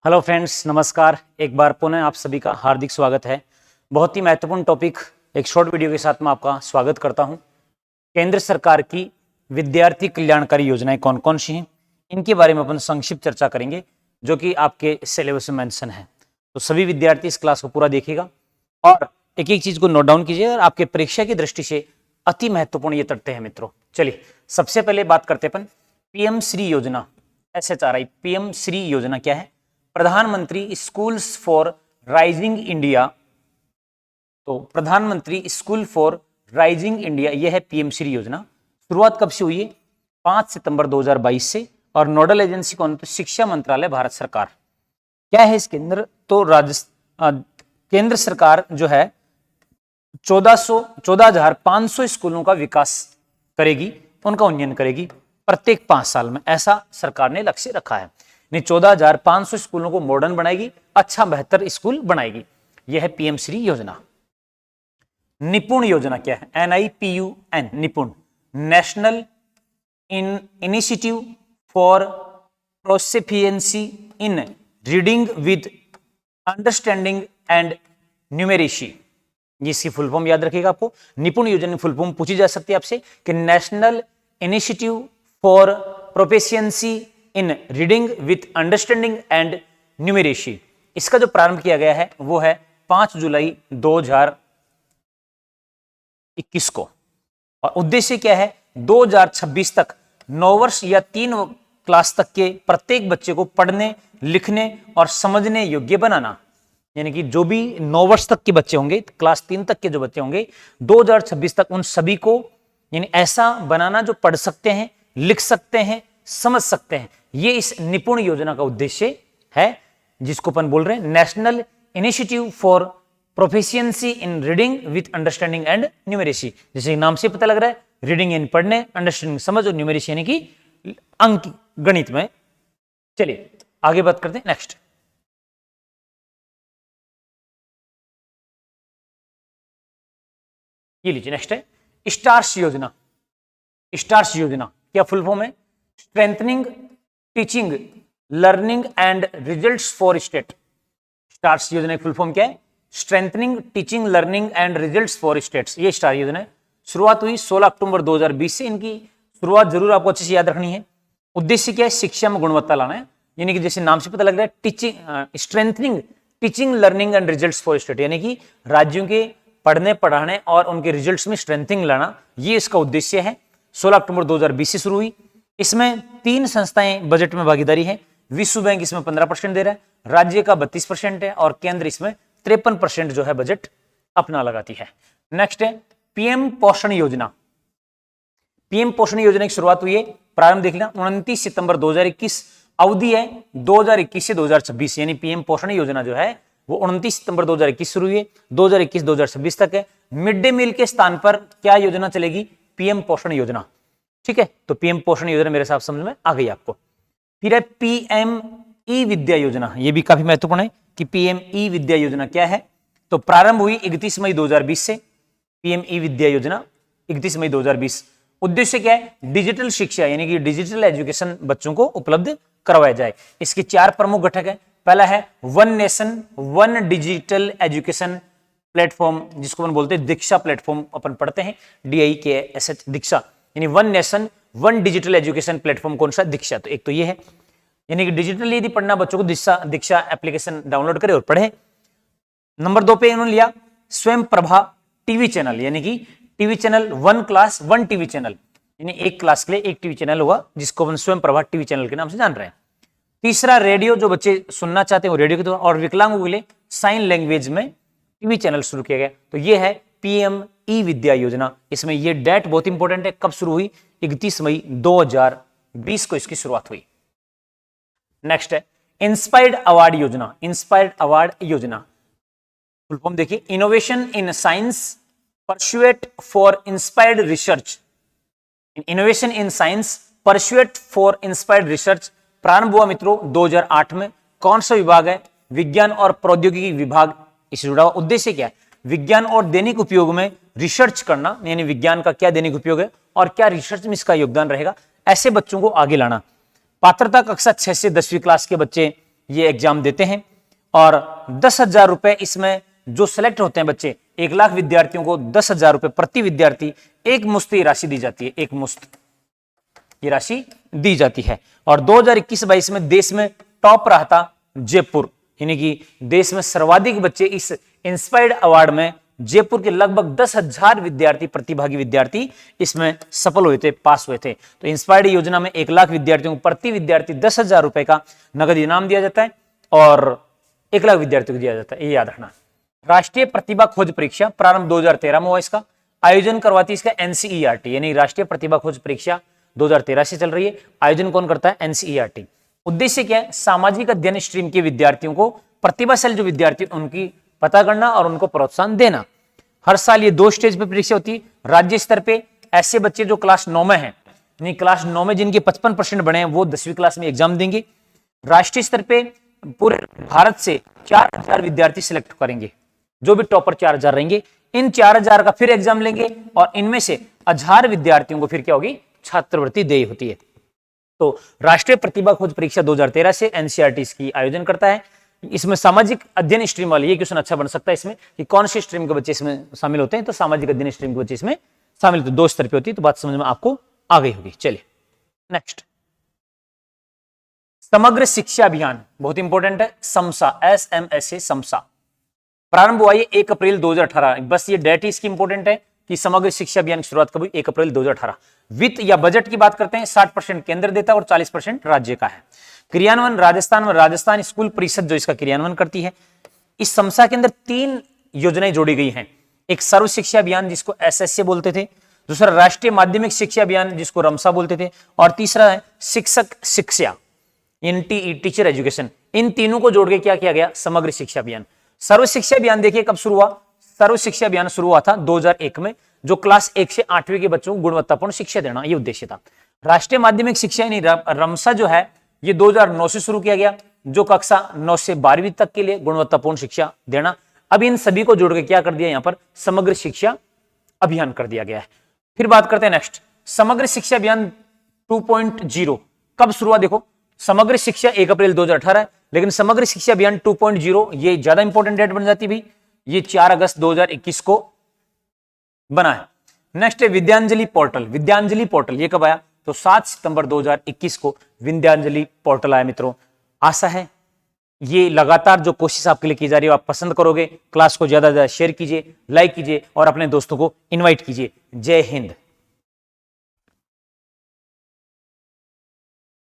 Hello friends, नमस्कार। एक बार पुनः आप सभी का हार्दिक स्वागत है। बहुत ही महत्वपूर्ण टॉपिक एक शॉर्ट वीडियो के साथ मैं आपका स्वागत करता हूं। केंद्र सरकार की विद्यार्थी कल्याणकारी योजनाएं कौन कौन सी हैं, इनके बारे में अपन संक्षिप्त चर्चा करेंगे, जो कि आपके सिलेबस में मेंशन है। तो सभी विद्यार्थी इस क्लास को पूरा देखिएगा और एक एक चीज को नोट डाउन कीजिए और आपके परीक्षा की दृष्टि से अति महत्वपूर्ण ये तथ्य है मित्रों। चलिए सबसे पहले बात करते हैं अपन पीएम श्री योजना, SHRI। पीएम श्री योजना क्या है? प्रधानमंत्री स्कूल्स फॉर राइजिंग इंडिया। तो प्रधानमंत्री स्कूल फॉर राइजिंग इंडिया, यह है पीएम श्री योजना। शुरुआत कब से हुई है? 5 सितंबर 2022 से। और नोडल एजेंसी कौन? तो शिक्षा मंत्रालय, भारत सरकार। क्या है इसके अंदर? तो केंद्र सरकार जो है 14,500 स्कूलों का विकास करेगी, उनका उन्नयन करेगी प्रत्येक 5 साल में। ऐसा सरकार ने लक्ष्य रखा है। 14,500 स्कूलों को मॉडर्न बनाएगी, अच्छा बेहतर स्कूल बनाएगी। यह है पीएम श्री योजना। निपुण योजना क्या है? NIPUN, निपुण, national initiative for proficiency in reading with understanding and numeracy. इसकी फुल फॉर्म याद रखिएगा आपको। निपुण योजना की फुल फॉर्म पूछी जा सकती है आपसे कि national initiative for proficiency in reading with understanding and numeracy. इसका जो प्रारंभ किया गया है वो है 5 जुलाई 2021 को। और उद्देश्य क्या है? 2026 तक 9 वर्ष या 3 क्लास तक के प्रत्येक बच्चे को पढ़ने, लिखने और समझने योग्य बनाना। यानी कि जो भी 9 वर्ष तक के बच्चे होंगे, क्लास 3 तक के जो बच्चे होंगे, 2026 तक उन सभी को यानी ऐसा बनाना जो पढ़ सकते हैं, लिख सकते हैं, समझ सकते हैं। ये इस निपुण योजना का उद्देश्य है, जिसको अपन बोल रहे हैं national initiative for proficiency in reading with understanding and numeracy. जैसे नाम से पता लग रहा है, रीडिंग यानी पढ़ने, अंडरस्टैंडिंग समझ और न्यूमेरेसी यानी कि अंक गणित में। चलिए आगे बात करते हैं। नेक्स्ट ये लीजिए, नेक्स्ट है स्टार्स योजना। स्टार्स योजना क्या फुल फॉर्म है? Strengthening teaching learning and results for state. Stars योजना की फुल फॉर्म क्या है? Strengthening teaching learning and results for states. ये स्टार योजना है। शुरुआत हुई 16 अक्टूबर 2020 से। इनकी शुरुआत जरूर आपको अच्छे से याद रखनी है। उद्देश्य क्या है? शिक्षा में गुणवत्ता लाना है। यानी कि जैसे नाम से पता लग रहा है, teaching strengthening teaching learning and results for state, यानी कि राज्यों के पढ़ने पढ़ाने और उनके रिजल्ट्स में स्ट्रेंथनिंग लाना, ये इसका उद्देश्य है। 16 अक्टूबर 2020 से शुरू हुई। इसमें 3 संस्थाएं बजट में भागीदारी है। विश्व बैंक इसमें 15% दे रहा है, राज्य का 32% है और केंद्र इसमें 53% जो है बजट अपना लगाती है। नेक्स्ट है पीएम पोषण योजना। पीएम पोषण योजना की शुरुआत हुई है, प्रारंभ देख लेना, 29 सितंबर 2021। अवधि है 2021 से 2026। यानी पीएम पोषण योजना जो है वो 29 सितंबर 2021 शुरू हुई है, 2021-2026 तक है। मिड डे मील के स्थान पर क्या योजना चलेगी? पीएम पोषण योजना। ठीक है, तो पीएम पोषण योजना मेरे साथ समझ में आ गई आपको। फिर है पीएम ई विद्या योजना। ये भी काफी महत्वपूर्ण है कि पीएम ई विद्या योजना क्या है। तो प्रारंभ हुई 31 मई 2020 से। पीएम ई विद्या योजना 31 मई 2020। उद्देश्य क्या है? डिजिटल शिक्षा यानी कि डिजिटल एजुकेशन बच्चों को उपलब्ध करवाया जाए। इसके 4 प्रमुख घटक है। पहला है one nation one digital education platform, जिसको अपन बोलते हैं दीक्षा प्लेटफॉर्म, अपन पढ़ते हैं DIKSH, दीक्षा। यानी one nation one digital education platform कौन सा? दीक्षा। तो एक तो ये है, यानी कि डिजिटली यदि पढ़ना बच्चों को दीक्षा एप्लीकेशन डाउनलोड करे और पढ़े। नंबर 2 पे इन्होंने लिया स्वयं प्रभा टीवी चैनल, यानी कि TV channel 1 class 1 TV channel, यानी एक क्लास के लिए एक टीवी चैनल होगा, जिसको अपन स्वयं प्रभा टीवी चैनल के नाम से जान रहे हैं। तीसरा रेडियो, जो बच्चे सुनना चाहते हैं वो रेडियो के द्वारा, और विकलांगों के लिए साइन लैंग्वेज में टीवी चैनल शुरू किया गया। तो ये है पीएम ई विद्या योजना। इसमें ये डेट बहुत इंपॉर्टेंट है, कब शुरू हुई? 31 मई 2020 को इसकी शुरुआत हुई। नेक्स्ट है इंस्पायर्ड अवार्ड योजना। इंस्पायर्ड अवार्ड योजना फुल फॉर्म देखिए, innovation in science pursuit for inspired research. Innovation in science pursuit for inspired research प्रारंभ हुआ मित्रों 2008 में। कौन सा विभाग है? विज्ञान और प्रौद्योगिकी विभाग इससे जुड़ा हुआ। उद्देश्य क्या है? विज्ञान और दैनिक उपयोग में रिसर्च करना, यानी विज्ञान का क्या दैनिक उपयोग है और क्या रिसर्च में इसका योगदान रहेगा, ऐसे बच्चों को आगे लाना। पात्रता कक्षा 6 से 10वीं क्लास के बच्चे ये एग्जाम देते हैं और 10,000 रुपए इसमें जो सिलेक्ट होते हैं बच्चे, 1 लाख विद्यार्थियों को 10,000 रुपए प्रति विद्यार्थी एक मुश्त ये राशि दी जाती है, एक मुश्त ये राशि दी जाती है। और 2021-22 में देश में टॉप रहा था जयपुर, यानी कि देश में सर्वाधिक बच्चे इस इंस्पायर्ड अवार्ड में जयपुर के लगभग 10,000 विद्यार्थी, प्रतिभागी विद्यार्थी इसमें सफल हुए थे, पास हुए थे। तो इंस्पायर्ड योजना में 1 लाख विद्यार्थियों को प्रति विद्यार्थी 10,000 रुपए का नगद इनाम दिया जाता है और 1 लाख विद्यार्थियों को दिया जाता है, ये याद रखना। राष्ट्रीय प्रतिभा खोज परीक्षा प्रारंभ 2013 में हुआ, इसका आयोजन करवाती है इसका एनसीईआरटी, यानी राष्ट्रीय प्रतिभा खोज परीक्षा 2013 से चल रही है। आयोजन कौन करता है? एनसीईआरटी। उद्देश्य क्या है? सामाजिक अध्ययन स्ट्रीम के विद्यार्थियों को, प्रतिभाशाली जो विद्यार्थी उनकी पता करना और उनको प्रोत्साहन देना। हर साल ये 2 स्टेज पे परीक्षा होती है। राज्य स्तर पे ऐसे बच्चे जो क्लास 9 में हैं, यानी क्लास 9 में जिनके 55% बने हैं, वो 10वीं क्लास में एग्जाम देंगे। राष्ट्रीय स्तर पे पूरे भारत से 4,000 विद्यार्थी सिलेक्ट करेंगे, जो भी टॉपर 4,000 रहेंगे। इन 4,000 का फिर एग्जाम लेंगे और इनमें से 1,000 विद्यार्थियों को फिर क्या होगी? छात्रवृत्ति देय होती है। तो राष्ट्रीय प्रतिभा खोज परीक्षा 2013 से एनसीईआरटी इसकी आयोजन करता है। इसमें सामाजिक अध्ययन स्ट्रीम वाले, ये क्वेश्चन अच्छा बन सकता है इसमें कि कौन सी स्ट्रीम के बच्चे इसमें शामिल होते हैं, तो सामाजिक अध्ययन स्ट्रीम के बच्चे इसमें शामिल होते हैं। 2 स्तर पे होती है, तो बात समझ में आपको आ गई होगी। चलिए नेक्स्ट, समग्र शिक्षा अभियान बहुत इंपॉर्टेंट है। समसा, SMSA समसा प्रारंभ हुआ ये 1 अप्रैल 2018। बस ये डेट ही इसकी इंपॉर्टेंट है कि समग्र शिक्षा अभियान की शुरुआत कब हुई? 1 अप्रैल 2018। वित्त या बजट की बात करते हैं, 60% केंद्र देता है और 40% राज्य का है। क्रियान्वयन राजस्थान में राजस्थान स्कूल परिषद जो इसका क्रियान्वयन करती है। इस समसा के अंदर 3 योजनाएं जोड़ी गई हैं। एक सर्व शिक्षा अभियान जिसको SSA बोलते थे, दूसरा राष्ट्रीय माध्यमिक शिक्षा अभियान जिसको रमसा बोलते थे, और तीसरा है शिक्षक शिक्षा, NTE टीचर एजुकेशन। इन तीनों को जोड़ के क्या किया गया? समग्र शिक्षा अभियान। सर्व शिक्षा अभियान देखिए कब शुरू हुआ? सर्व शिक्षा अभियान शुरू हुआ था 2001 में, जो क्लास 1 से 8वीं के बच्चों को गुणवत्तापूर्ण शिक्षा देना, ये उद्देश्य था। राष्ट्रीय माध्यमिक शिक्षा यानी रमसा जो है ये 2009 से शुरू किया गया, जो कक्षा 9 से 12वीं तक के लिए गुणवत्तापूर्ण शिक्षा देना। अब इन सभी को जोड़ के क्या कर दिया? यहाँ पर समग्र शिक्षा अभियान कर दिया गया है। फिर बात करते हैं नेक्स्ट, समग्र शिक्षा अभियान 2.0 कब शुरू हुआ? देखो, समग्र शिक्षा 1 अप्रैल 2018 है, लेकिन समग्र शिक्षा अभियान 2.0 ये ज्यादा इंपॉर्टेंट डेट बन जाती भाई, ये 4 अगस्त 2021 को बना है। नेक्स्ट है विद्यांजलि पोर्टल। विद्यांजलि पोर्टल ये कब आया? तो 7 सितंबर 2021 को विद्यांजलि पोर्टल आया। मित्रों, आशा है ये लगातार जो कोशिश आपके लिए की जा रही है आप पसंद करोगे। क्लास को ज्यादा से ज्यादा शेयर कीजिए, लाइक कीजिए और अपने दोस्तों को इनवाइट कीजिए। जय हिंद।